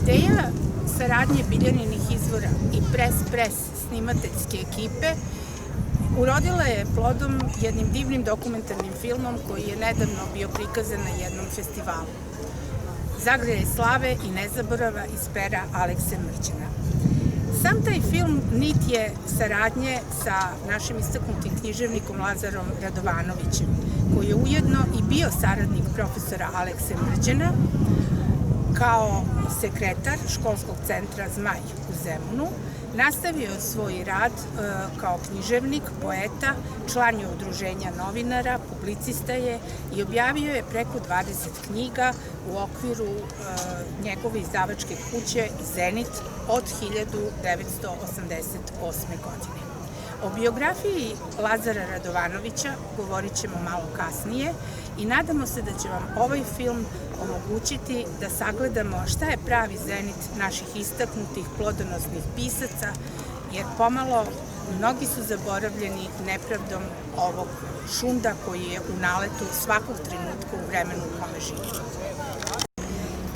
Ideja saradnje Biljaninih izvora i pres snimateljske ekipe urodila je plodom jednim divnim dokumentarnim filmom koji je nedavno bio prikazan na jednom festivalu. Zagrlje slave i nezaborava iz pera Alekse Mrđana. Sam taj film nit je saradnje sa našim istaknutim književnikom Lazarom Radovanovićem, koji je ujedno i bio saradnik profesora Alekse Mrđana, kao sekretar školskog centra Zmaj u Zemunu. Nastavio svoj rad kao književnik, poeta, član je udruženja novinara, publicista je i objavio je preko 20 knjiga u okviru njegove izdavačke kuće Zenit od 1988. godine. O biografiji Lazara Radovanovića govorit ćemo malo kasnije i nadamo se da će vam ovaj film omogućiti da sagledamo šta je pravi zenit naših istaknutih plodonosnih pisaca, jer pomalo mnogi su zaboravljeni nepravdom ovog šunda koji je u naletu svakog trenutka u vremenu u kome živi.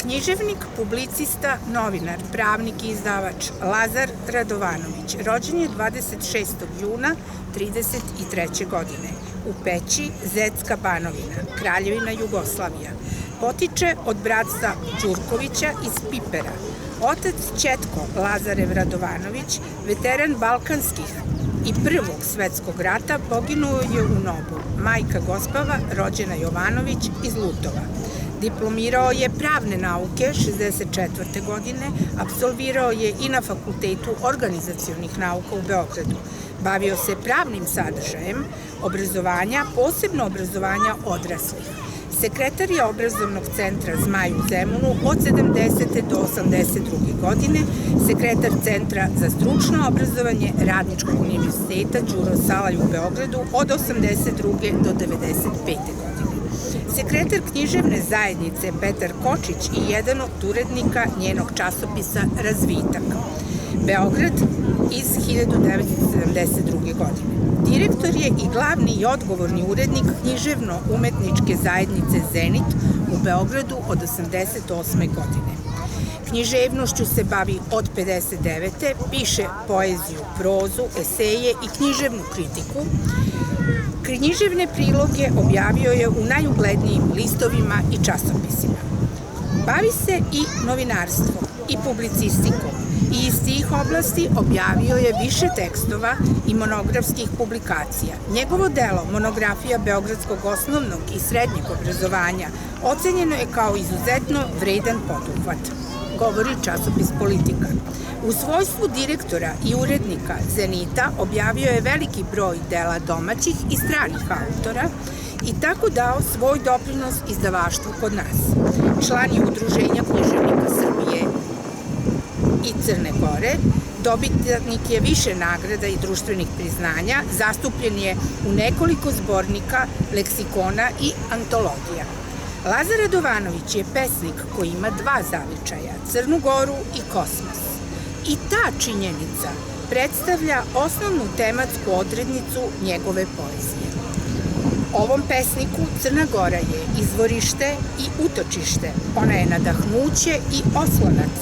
Književnik, publicista, novinar, pravnik i izdavač Lazar Radovanović rođen je 26. juna 1933. godine u Peći, Zecka Banovina, Kraljevina Jugoslavija. Potiče od bratstva Đurkovića iz Pipera. Otac Ćetko Lazarev Radovanović, veteran balkanskih i Prvog svetskog rata, poginuo je u Nobu. Majka Gospava, rođena Jovanović iz Lutova. Diplomirao je pravne nauke 1964. godine, apsolvirao je i na Fakultetu organizacionih nauka u Beogradu. Bavio se pravnim sadržajem obrazovanja, posebno obrazovanja odraslih. Sekretar je obrazovnog centra Zmaj u Zemunu od 70. do 82. godine, sekretar Centra za stručno obrazovanje Radničkog univerziteta Đuro Salaj u Beogradu od 82. do 95. godine. Sekretar književne zajednice Petar Kočić i jedan od urednika njenog časopisa Razvitak, Beograd iz 1972. godine. Direktor je i glavni i odgovorni urednik književno-umetničke zajednice Zenit u Beogradu od 1988. godine. Književnošću se bavi od 1959. Piše poeziju, prozu, eseje i književnu kritiku. Književne priloge objavio je u najuglednijim listovima i časopisima. Bavi se i novinarstvom i publicistikom i iz tih oblasti objavio je više tekstova i monografskih publikacija. Njegovo delo, monografija Beogradskog osnovnog i srednjeg obrazovanja, ocenjeno je kao izuzetno vredan poduhvat, govori časopis Politika. U svojstvu direktora i urednika Zenita objavio je veliki broj dela domaćih i stranih autora i tako dao svoj doprinos izdavaštvu kod nas. Član je Udruženja književnika Srbije i Crne Gore, dobitnik je više nagrada i društvenih priznanja, zastupljen je u nekoliko zbornika, leksikona i antologija. Lazar Radovanović je pesnik koji ima dva zavičaja, Crnu Goru i kosmos. I ta činjenica predstavlja osnovnu tematsku odrednicu njegove poezije. Ovom pesniku Crna Gora je izvorište i utočište, ona je nadahnuće i oslonac,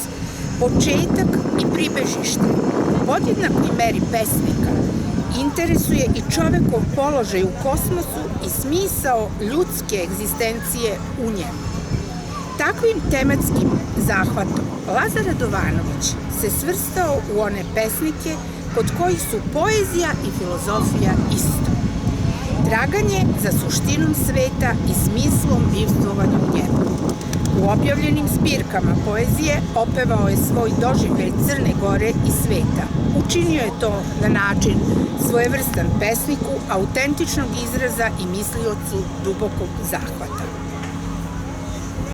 početak i pribežište. U podjednakoj meri pesnika interesuje i čovekov položaj u kosmosu i smisao ljudske egzistencije u njemu. Takvim tematskim zahvatom Lazar Radovanović se svrstao u one pesnike kod kojih su poezija i filozofija isto. Traganje za suštinom sveta i smislom bivstvovanja u njemu. U objavljenim zbirkama poezije opevao je svoj doživljaj Crne Gore i sveta. Učinio je to na način svojevrstan pesniku, autentičnog izraza i misliocu dubokog zahvata.